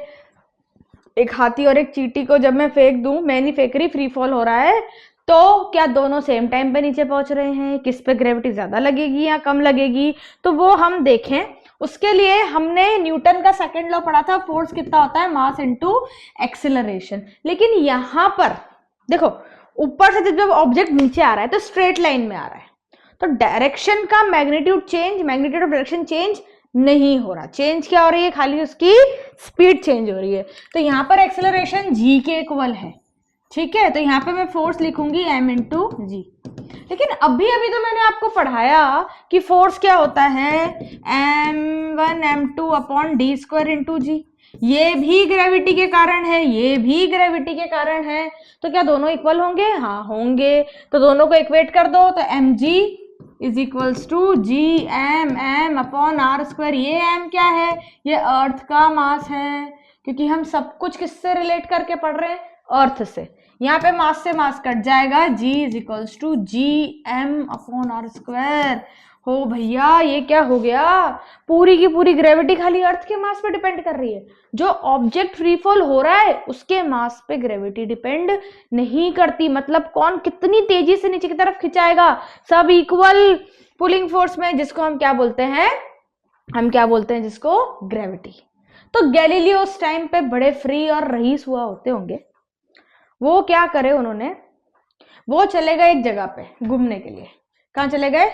एक हाथी और एक चींटी को जब मैं फेंक दूं, मैं नहीं फेंक रही, फ्री फॉल हो रहा है, तो क्या दोनों सेम टाइम पे नीचे पहुंच रहे हैं? किस पे ग्रेविटी ज्यादा लगेगी या कम लगेगी? तो वो हम देखें। उसके लिए हमने न्यूटन का सेकंड लॉ पढ़ा था, फोर्स कितना होता है? Mass into acceleration. लेकिन यहां पर देखो, ऊपर से जब ऑब्जेक्ट नीचे आ रहा है तो स्ट्रेट लाइन में आ रहा है, तो डायरेक्शन का magnitude change, magnitude of direction change नहीं हो रहा। चेंज क्या हो रही है? खाली उसकी स्पीड चेंज हो रही है। तो यहाँ पर एक्सेलरेशन जी के इक्वल है, ठीक है। तो यहाँ पे मैं फोर्स लिखूंगी m इंटू जी। लेकिन अभी तो मैंने आपको पढ़ाया कि फोर्स क्या होता है? m1 m2 upon D square into G. ये भी ग्रेविटी के कारण है, ये भी ग्रेविटी के कारण है, तो क्या दोनों इक्वल होंगे? हाँ होंगे। तो दोनों को इक्वेट कर दो, तो mg is equals to G m upon R square. ये m क्या है? ये अर्थ का मास है, क्योंकि हम सब कुछ किससे रिलेट करके पढ़ रहे हैं? अर्थ से। यहाँ पे मास से मास कट जाएगा, g is equals to G m upon R square. हो भैया, ये क्या हो गया? पूरी की पूरी ग्रेविटी खाली अर्थ के मास पे डिपेंड कर रही है। जो ऑब्जेक्ट फ्री फॉल हो रहा है उसके मास पे ग्रेविटी डिपेंड नहीं करती। मतलब कौन कितनी तेजी से नीचे की तरफ खिंचाएगा, सब इक्वल पुलिंग फोर्स में, जिसको हम क्या बोलते हैं? हम क्या बोलते हैं जिसको? ग्रेविटी। तो गैलीलियो उस टाइम पे बड़े फ्री और रईस हुआ होते होंगे। वो क्या करे उन्होंने? वो चले गए एक जगह पे घूमने के लिए। कहाँ चले गए?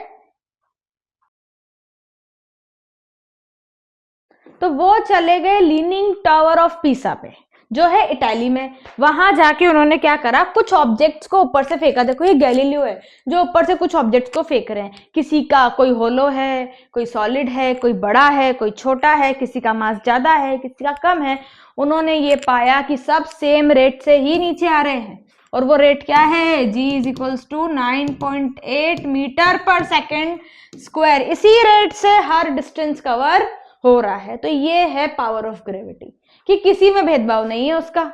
तो वो चले गए लीनिंग टावर ऑफ पीसा पे, जो है इटाली में। वहां जाके उन्होंने क्या करा? कुछ ऑब्जेक्ट्स को ऊपर से फेंका। देखो ये गैलीलियो है जो ऊपर से कुछ ऑब्जेक्ट्स को फेंक रहे हैं। किसी का कोई होलो है, कोई सॉलिड है, कोई बड़ा है, कोई छोटा है, किसी का मास ज्यादा है, किसी का कम है। उन्होंने ये पाया कि सब सेम रेट से ही नीचे आ रहे हैं, और वो रेट क्या है? g is equals to 9.8 metre per second square. इसी रेट से हर डिस्टेंस कवर हो रहा है। तो ये है पावर ऑफ ग्रेविटी, कि किसी में भेदभाव नहीं है उसका,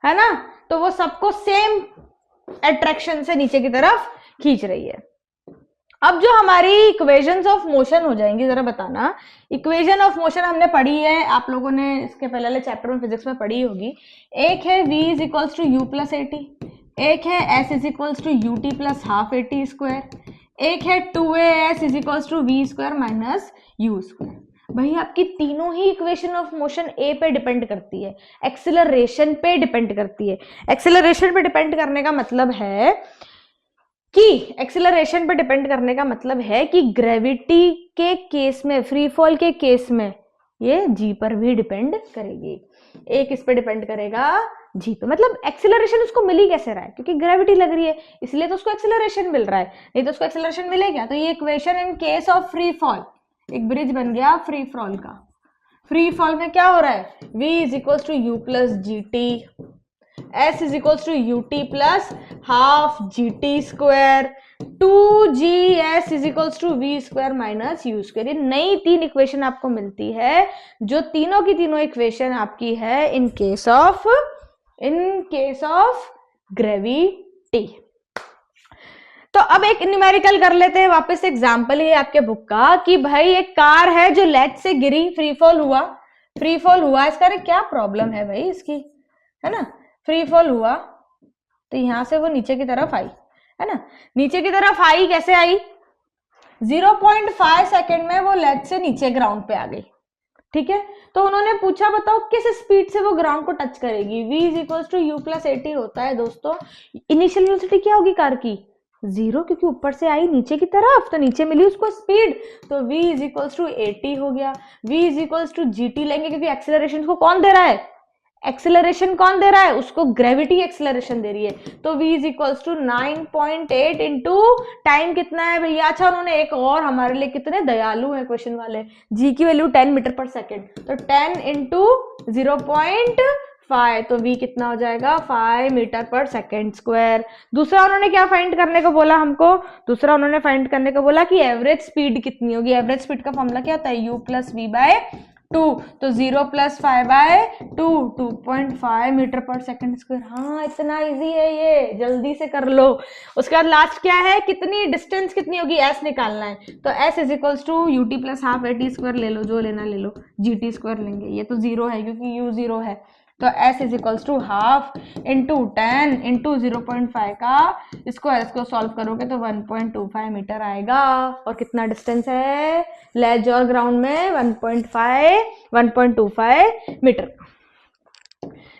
है ना। तो वो सबको सेम अट्रैक्शन से नीचे की तरफ खींच रही है। अब जो हमारी इक्वेशंस ऑफ मोशन हो जाएंगी, जरा बताना। इक्वेशन ऑफ मोशन हमने पढ़ी है, आप लोगों ने इसके पहले वाले चैप्टर में फिजिक्स में पढ़ी होगी। एक है v is equals to u plus a t, एक है s is equals to u t plus half a t square, एक है 2as is equals to v square minus u square. भाई आपकी तीनों ही इक्वेशन ऑफ मोशन ए पे depend करती है, एक्सेलरेशन पे डिपेंड करती है। एक्सेलरेशन पे डिपेंड करने का मतलब है कि एक्सेलरेशन पे डिपेंड करने का मतलब है कि ग्रेविटी के केस में, फ्री फॉल के केस में ये जी पर भी डिपेंड करेगी। एक इस पे डिपेंड करेगा जी पे, मतलब एक्सेलरेशन उसको मिल ही कैसे रहा है, क्योंकि ग्रेविटी लग रही है इसलिए तो उसको एक्सेलरेशन मिल रहा है, नहीं तो उसको एक्सेलरेशन मिलेगा। तो ये equation in case of free fall, एक ब्रिज बन गया फ्री फॉल का। फ्री फॉल में क्या हो रहा है, v is equals to u plus g t, s is equals to u t plus half g t square, 2gs is equals to v square minus u square. ये नई 3 equation आपको मिलती है, जो तीनों की तीनों इक्वेशन आपकी है इन केस ऑफ ग्रेविटी। तो अब एक न्यूमेरिकल कर लेते हैं वापस, एग्जांपल है आपके बुक का कि भाई एक कार है जो लेट से गिरी, फ्री फॉल हुआ, इसका क्या प्रॉब्लम है भाई इसकी, है ना। फ्री फॉल हुआ तो यहां से वो नीचे की तरफ आई, है ना। नीचे की तरफ आई, कैसे आई, 0.5 सेकेंड में वो लेट से नीचे ग्राउंड पे आ गई, ठीक है। तो उन्होंने पूछा बताओ किस स्पीड से वो ग्राउंड को टच करेगी। v is equals to u plus a t होता है दोस्तों। इनिशियल वेलोसिटी क्या होगी कार की, 0, क्योंकि ऊपर से आई नीचे की तरफ तो नीचे मिली उसको स्पीड, तो v इज इक्वल्स टू 80 हो गया। v is equals to gt लेंगे, क्योंकि एक्सेलरेशन को कौन दे रहा है, उसको ग्रेविटी एक्सेलरेशन दे रही है। तो v is equals to 9.8 into time कितना है भैया। अच्छा, उन्होंने एक और हमारे लिए कितने दयालु है क्वेश्चन वाले, g की वैल्यू 10 मीटर पर सेकेंड, तो 10 इंटू 0.5, तो v कितना हो जाएगा 5 मीटर पर सेकेंड स्क्वायर। दूसरा उन्होंने क्या फाइंड करने को बोला हमको, दूसरा उन्होंने फाइंड करने को बोला कि एवरेज स्पीड कितनी होगी। एवरेज स्पीड का फॉर्मूला क्या होता है, u प्लस वी बाय 2, तो 0 plus 5 bye 2, 2.5 metre per second square. हाँ, इतना इजी है ये, जल्दी से कर लो। उसके बाद लास्ट क्या है, कितनी डिस्टेंस कितनी होगी, s निकालना है, तो s is equals to u t plus half a t square, ले लो जो लेना ले लो, जी टी स्क्वायर लेंगे, ये तो 0 है क्योंकि u 0 है, तो s is equals to half into 10 into 0.5 का इसको सॉल्व करोगे तो 1.25 मीटर आएगा। और कितना डिस्टेंस है लेज और ग्राउंड में, 1.25 मीटर।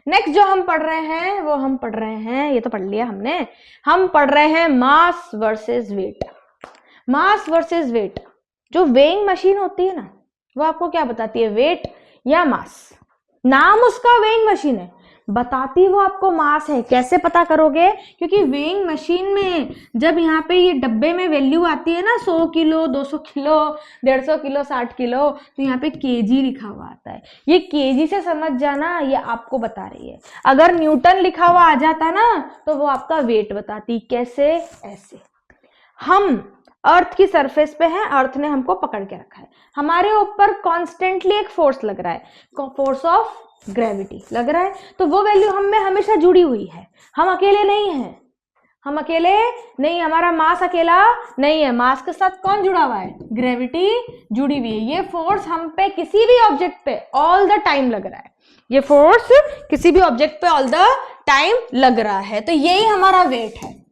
नेक्स्ट जो हम पढ़ रहे हैं वो हम पढ़ रहे हैं, ये तो पढ़ लिया हमने, हम पढ़ रहे हैं मास वर्सेस वेट। मास वर्सेस वेट, जो वेइंग मशीन होती है ना, वो आपको क्या बताती है, वेट या मास। नाम उसका वेइंग मशीन है, बताती वो आपको मास है। कैसे पता करोगे, क्योंकि वेइंग मशीन में जब यहाँ पे ये डब्बे में वैल्यू आती है ना, 100 किलो, 200 किलो, 150 किलो, 60 किलो, तो यहाँ पे केजी लिखा हुआ आता है। ये केजी से समझ जाना, ये आपको बता रही है। अगर न्यूटन लिखा हुआ आ जाता ना, तो वो आपका वेट बताती। कैसे, ऐसे, हम अर्थ की सरफेस पे हैं, अर्थ ने हमको पकड़ के रखा है, हमारे ऊपर कॉन्स्टेंटली एक फोर्स लग रहा है, फोर्स ऑफ ग्रेविटी लग रहा है, तो वो वैल्यू हम में हमेशा जुड़ी हुई है। हम अकेले नहीं हैं, हमारा मास अकेला नहीं है, मास के साथ कौन जुड़ा हुआ है, ग्रेविटी जुड़ी हुई है। ये फोर्स हम पे किसी भी ऑब्जेक्ट पे ऑल द टाइम लग रहा है, ये फोर्स किसी भी ऑब्जेक्ट पे ऑल द टाइम लग रहा है, तो यही हमारा वेट है,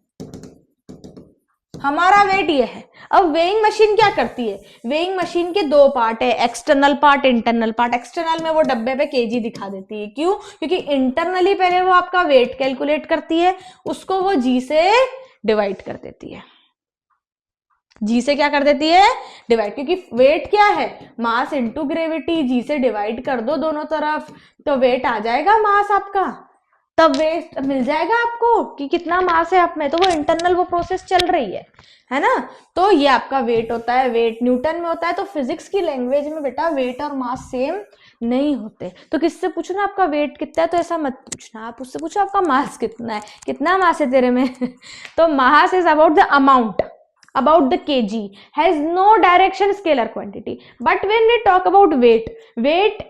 हमारा वेट ये है। अब वेइंग मशीन क्या करती है, वेइंग मशीन के 2 पार्ट है, external part, internal part. External में वो डब्बे पे केजी दिखा देती है, क्यों, क्योंकि इंटरनली पहले वो आपका वेट कैलकुलेट करती है, उसको वो जी से डिवाइड कर देती है, जी से क्या कर देती है, डिवाइड, क्योंकि वेट क्या है, मास इंटू ग्रेविटी, जी से डिवाइड कर दो दोनों तरफ, तो वेट आ जाएगा मास आपका, तब वेट मिल जाएगा आपको कि कितना मास है आप में। तो वो इंटरनल वो प्रोसेस चल रही है ना। तो ये आपका वेट होता है, वेट न्यूटन में होता है। तो फिजिक्स की लैंग्वेज में बेटा वेट और मास सेम नहीं होते। तो किससे पूछना आपका वेट कितना है, तो ऐसा मत पूछना, आप उससे पूछो आपका मास कितना है, कितना मास है तेरे में तो mass is about the amount, about the kg, has no direction scalar quantity, but when we talk about weight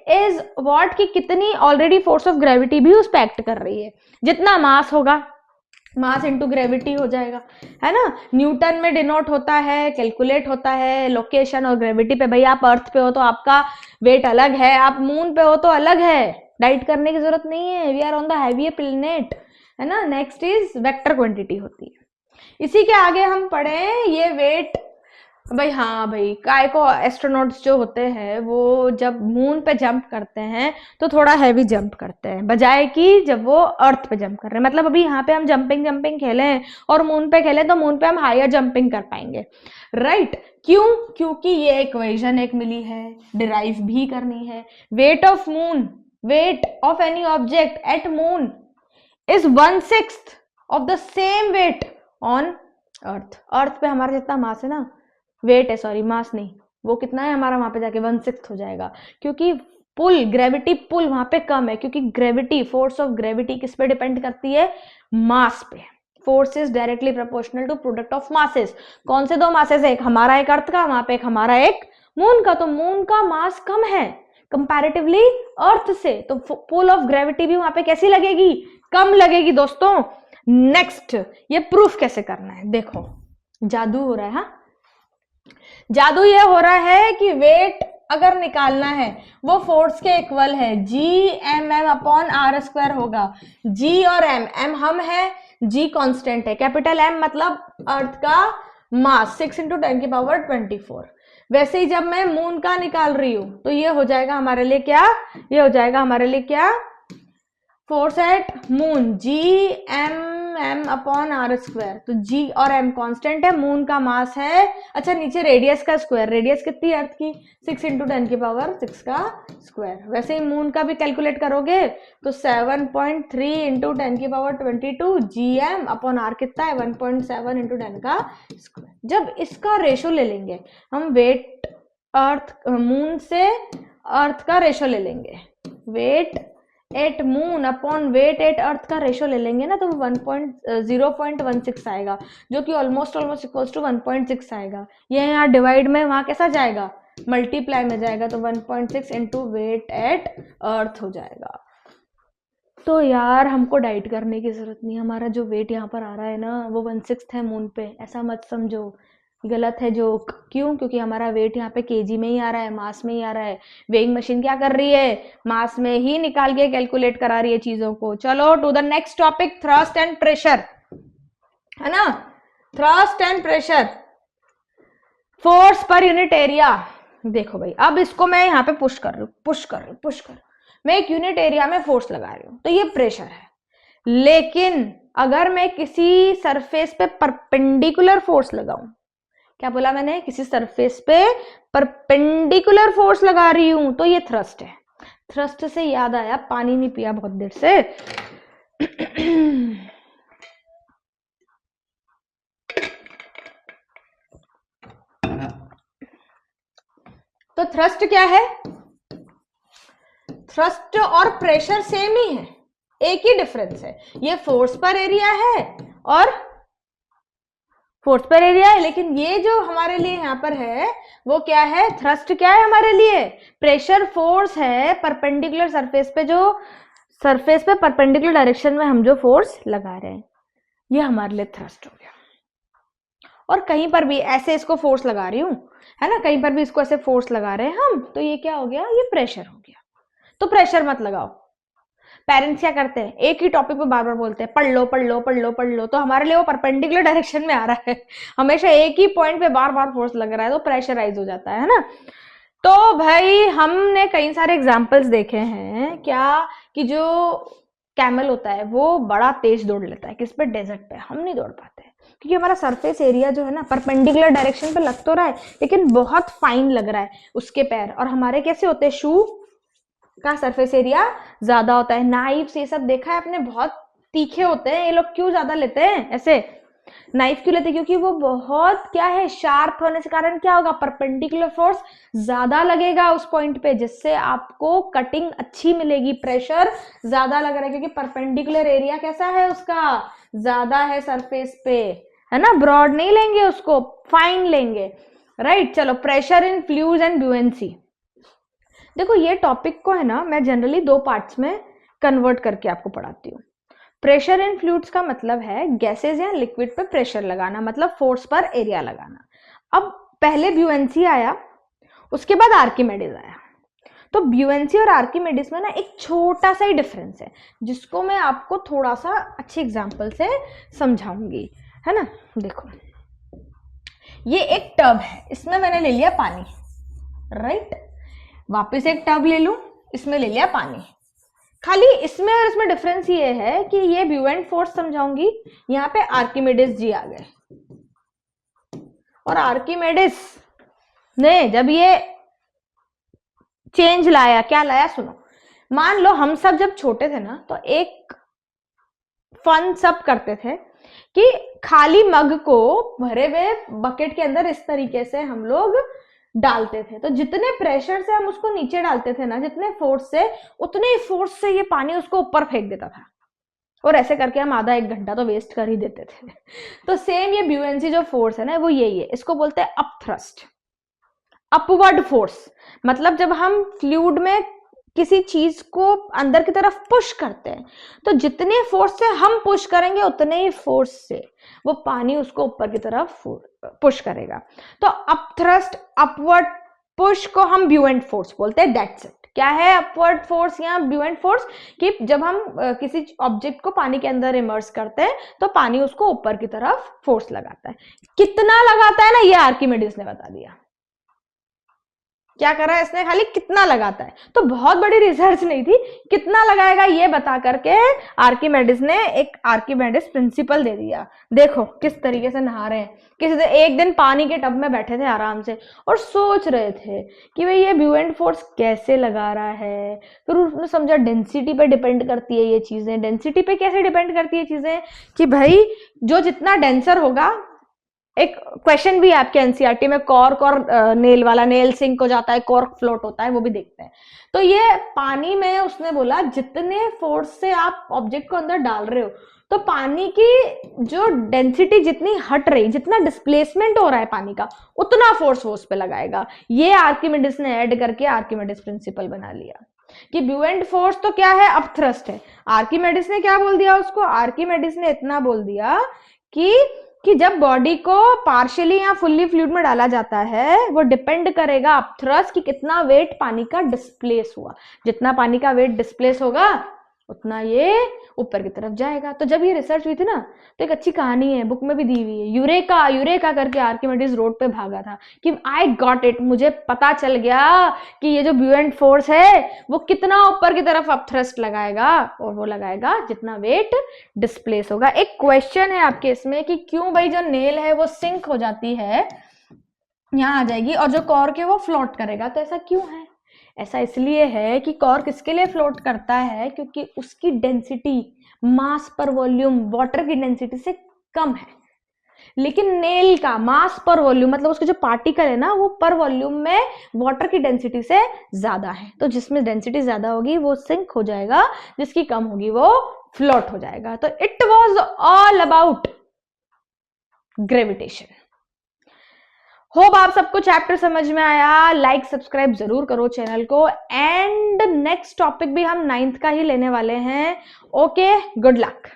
is what कि कितनी already force of gravity भी उस पे act कर रही है। जितना मास होगा, मास इंटू ग्रेविटी हो जाएगा, है ना। न्यूटन में डिनोट होता है, कैलकुलेट होता है लोकेशन और ग्रेविटी पे। भाई आप अर्थ पे हो तो आपका वेट अलग है, आप मून पे हो तो अलग है, डाइट करने की जरूरत नहीं है, we are on the heavy planet, है ना। नेक्स्ट इज वेक्टर क्वांटिटी होती है। इसी के आगे हम पढ़े ये वेट भाई हाँ भाई, काय को एस्ट्रोनॉट्स जो होते हैं वो जब मून पे जंप करते हैं तो थोड़ा हैवी जंप करते हैं, बजाय कि जब वो अर्थ पे जंप कर रहे हैं। मतलब अभी यहाँ पे हम जंपिंग जंपिंग खेले हैं और मून पे खेले तो मून पे हम हायर जंपिंग कर पाएंगे, राइट? क्यों? क्योंकि ये इक्वेशन एक मिली है, डिराइव भी करनी है। Weight of moon, weight of any object at moon is 1/6 of the same weight on earth. Earth पे हमारा जितना मास है ना, वेट है, सॉरी मास नहीं, वो कितना है हमारा वहां पे जाके 1/6 हो जाएगा, क्योंकि पुल, ग्रेविटी पुल वहां पे कम है, क्योंकि ग्रेविटी, फोर्स ऑफ ग्रेविटी किस पे डिपेंड करती है? मास पे। Force is directly proportional to product of masses. कौन से दो मासेस है? एक हमारा, एक अर्थ का, वहां पे एक हमारा, एक मून का। तो मून का मास कम है कंपैरेटिवली अर्थ से, तो पुल ऑफ ग्रेविटी भी वहां पे कैसी लगेगी? कम लगेगी दोस्तों। नेक्स्ट, ये प्रूफ कैसे करना है? देखो जादू हो रहा है। हाँ, जादू ये हो रहा है कि वेट अगर निकालना है वो फोर्स के इक्वल है, G/m/r² होगा। G और m हम है, G कांस्टेंट है, कैपिटल M मतलब अर्थ का मास 6 × 10⁻²4। वैसे ही जब मैं मून का निकाल रही हूं तो ये हो जाएगा हमारे लिए क्या? ये हो जाएगा हमारे लिए क्या? Force at moon G/m/r²। तो G और m कांस्टेंट है, मून का मास है, अच्छा नीचे रेडियस का स्क्वायर, रेडियस कितनी है अर्थ की? 6 × 10⁻6 का स्क्वायर। वैसे ही मून का भी कैलकुलेट करोगे तो 7.3 × 10⁻22 Gm/r कितना है? 1.7 × 10 का स्क्वायर। जब इसका रेशो ले लेंगे हम, वेट अर्थ मून से अर्थ का रेशो ले लेंगे, weight at moon upon weight at earth का रेशो ले लेंगे ना, तो 0.16 आएगा, जो कि ऑलमोस्ट इक्वल्स टू 1.6 आएगा। ये यहाँ डिवाइड में, वहां कैसा जाएगा? मल्टीप्लाई में जाएगा, तो 1.6 × वेट एट अर्थ हो जाएगा। तो यार हमको डाइट करने की जरूरत नहीं, हमारा जो वेट यहाँ पर आ रहा है ना वो 1/6 है मून पे, ऐसा मत समझो, गलत है जोक। क्यों? क्योंकि हमारा वेट यहाँ पे केजी में ही आ रहा है, मास में ही आ रहा है। वेइंग मशीन क्या कर रही है? मास में ही निकाल के कैलकुलेट करा रही है चीजों को। चलो to the next topic, thrust and pressure, है ना? Thrust and pressure, force per unit area. देखो भाई, अब इसको मैं यहाँ पे पुश कर रही हूँ, मैं एक यूनिट एरिया में फोर्स लगा रही हूँ, तो ये प्रेशर है। लेकिन अगर मैं किसी सरफेस पे परपेंडिकुलर फोर्स लगाऊं, क्या बोला मैंने? किसी सरफेस पे परपेंडिकुलर फोर्स लगा रही हूं, तो ये थ्रस्ट है। थ्रस्ट से याद आया, पानी नहीं पिया बहुत देर से। तो थ्रस्ट क्या है? थ्रस्ट और प्रेशर सेम ही है, एक ही डिफरेंस है, ये फोर्स पर एरिया है और फोर्स पर एरिया है। लेकिन ये जो हमारे लिए यहाँ पर है वो क्या है? थ्रस्ट क्या है हमारे लिए? प्रेशर फोर्स है परपेंडिकुलर सरफेस पे, जो सरफेस पे परपेंडिकुलर डायरेक्शन में हम जो फोर्स लगा रहे हैं, ये हमारे लिए थ्रस्ट हो गया। और कहीं पर भी ऐसे इसको फोर्स लगा रही हूं, है ना, कहीं पर भी इसको ऐसे फोर्स लगा रहे हैं हम, तो ये क्या हो गया? ये प्रेशर हो गया। तो प्रेशर मत लगाओ। पेरेंट्स क्या करते हैं? एक ही टॉपिक पे बार बार बोलते हैं, पढ़ लो पढ़ लो पढ़ लो पढ़ लो, तो हमारे लिए वो परपेंडिकुलर डायरेक्शन में आ रहा है, हमेशा एक ही पॉइंट पे बार बार फोर्स लग रहा है, तो प्रेशराइज हो जाता है ना। तो भाई हमने कई सारे एग्जाम्पल्स देखे हैं क्या, कि जो कैमल होता है वो बड़ा तेज दौड़ लेता है, किस पे? डेजर्ट पे। हम नहीं दौड़ पाते क्योंकि हमारा सरफेस एरिया जो है ना परपेंडिकुलर डायरेक्शन पे लग तो रहा है, लेकिन बहुत फाइन लग रहा है उसके पैर, और हमारे कैसे होते हैं? शू का सरफेस एरिया ज्यादा होता है। नाइफ ये सब देखा है आपने, बहुत तीखे होते हैं, ये लोग क्यों ज्यादा लेते हैं ऐसे? नाइफ क्यों लेते हैं? क्योंकि वो बहुत क्या है, शार्प होने के कारण क्या होगा? परपेंडिकुलर फोर्स ज्यादा लगेगा उस पॉइंट पे, जिससे आपको कटिंग अच्छी मिलेगी। प्रेशर ज्यादा लग रहा है क्योंकि परपेंडिकुलर एरिया कैसा है उसका? ज्यादा है सरफेस पे, है ना। ब्रॉड नहीं लेंगे उसको, फाइन लेंगे, राइट। चलो, प्रेशर इन फ्लूइड्स एंड ब्यूएंसी। देखो ये टॉपिक को है ना मैं जनरली दो पार्ट्स में कन्वर्ट करके आपको पढ़ाती हूँ। प्रेशर इन फ्लूइड्स का मतलब है गैसेज या लिक्विड पे प्रेशर लगाना, मतलब फोर्स पर एरिया लगाना। अब पहले ब्यूएंसी आया, उसके बाद आर्किमेडिस आया। तो ब्यूएंसी और आर्किमेडिस में ना एक छोटा सा ही डिफरेंस है, जिसको मैं आपको थोड़ा सा अच्छे एग्जाम्पल से समझाऊंगी, है ना। देखो, ये एक टब है, इसमें मैंने ले लिया पानी, राइट। वापस एक टब ले लूं, इसमें ले लिया पानी। खाली इसमें और इसमें डिफरेंस ये है कि ये ब्यूएंट फोर्स समझाऊंगी, यहाँ पे आर्किमिडीज जी आ गए। और आर्किमिडीज ने जब ये चेंज लाया, क्या लाया सुनो। मान लो हम सब जब छोटे थे ना, तो एक फन सब करते थे कि खाली मग को भरे हुए बकेट के अंदर इस तरीके से हम लोग डालते थे, तो जितने प्रेशर से हम उसको नीचे डालते थे ना, जितने फोर्स से, उतने फोर्स से ये पानी उसको ऊपर फेंक देता था। और ऐसे करके हम आधा एक घंटा तो वेस्ट कर ही देते थे। तो सेम ये ब्यूएंसी जो फोर्स है ना, वो यही है। इसको बोलते हैं अप थ्रस्ट, अपवर्ड फोर्स। मतलब जब हम फ्लूइड में किसी चीज को अंदर की तरफ पुश करते हैं, तो जितने फोर्स से हम पुश करेंगे, उतने ही फोर्स से वो पानी उसको ऊपर की तरफ पुश करेगा। तो अप थ्रस्ट, अपवर्ड पुश को हम ब्यूएंट फोर्स बोलते हैं। That's it. क्या है अपवर्ड फोर्स या ब्यूएंट फोर्स? कि जब हम किसी ऑब्जेक्ट को पानी के अंदर इमर्स करते हैं, तो पानी उसको ऊपर की तरफ फोर्स लगाता है। कितना लगाता है ना, ये आर्किमिडीज ने बता दिया। क्या कर रहा है इसने, खाली कितना लगाता है। तो बहुत बड़ी रिसर्च नहीं थी, कितना लगाएगा ये बता करके आर्किमिडीज ने एक आर्किमिडीज प्रिंसिपल दे दिया। देखो किस तरीके से नहा रहे हैं। किसी से एक दिन पानी के टब में बैठे थे आराम से और सोच रहे थे कि भाई ये ब्यूएंट फोर्स कैसे लगा रहा है। फिर उसने समझा डेंसिटी पे डिपेंड करती है ये चीजें। डेंसिटी पे कैसे डिपेंड करती है चीजें? कि भाई जो जितना डेंसर होगा, एक क्वेश्चन भी है आपके एनसीईआरटी में, कॉर्क और नेल वाला, नेल सिंक हो जाता है, कॉर्क फ्लोट होता है, वो भी देखते हैं। तो ये पानी में उसने बोला जितने फोर्स से आप ऑब्जेक्ट को अंदर डाल रहे हो, तो पानी की जो डेंसिटी जितनी हट रही, जितना डिस्प्लेसमेंट हो रहा है पानी का, उतना फोर्स वो उस पे लगाएगा। ये आर्किमिडीज ने ऐड करके आर्किमिडीज प्रिंसिपल बना लिया कि ब्यूएंट फोर्स तो क्या है, अप थ्रस्ट है। आर्किमिडीज ने क्या बोल दिया उसको? आर्किमिडीज ने इतना बोल दिया कि जब बॉडी को पार्शियली या फुल्ली फ्लूइड में डाला जाता है, वो डिपेंड करेगा अप थ्रस्ट कि कितना वेट पानी का डिस्प्लेस हुआ। जितना पानी का वेट डिस्प्लेस होगा, उतना ये ऊपर की तरफ जाएगा। तो जब ये रिसर्च हुई थी ना, तो एक अच्छी कहानी है, बुक में भी दी हुई है। यूरेका करके आर्किमिडीज रोड पे भागा था कि आई गॉट इट, मुझे पता चल गया कि ये जो ब्यूएंट फोर्स है वो कितना ऊपर की तरफ अप थ्रस्ट लगाएगा, और वो लगाएगा जितना वेट डिस्प्लेस होगा। एक क्वेश्चन है आपके इसमें कि क्यों भाई जो नेल है वो सिंक हो जाती है, यहाँ आ जाएगी, और जो कॉर्क है वो फ्लोट करेगा। तो ऐसा क्यों है? ऐसा इसलिए है कि कॉर्क किसके लिए फ्लोट करता है? क्योंकि उसकी डेंसिटी मास पर वॉल्यूम वाटर की डेंसिटी से कम है। लेकिन नेल का मास पर वॉल्यूम, मतलब उसके जो पार्टिकल है ना, वो पर वॉल्यूम में वाटर की डेंसिटी से ज्यादा है। तो जिसमें डेंसिटी ज्यादा होगी वो सिंक हो जाएगा, जिसकी कम होगी वो फ्लोट हो जाएगा। तो it was all about gravitation. Hope आप सबको चैप्टर समझ में आया। लाइक सब्सक्राइब जरूर करो चैनल को। एंड नेक्स्ट टॉपिक भी हम 9th का ही लेने वाले हैं। Okay, good luck.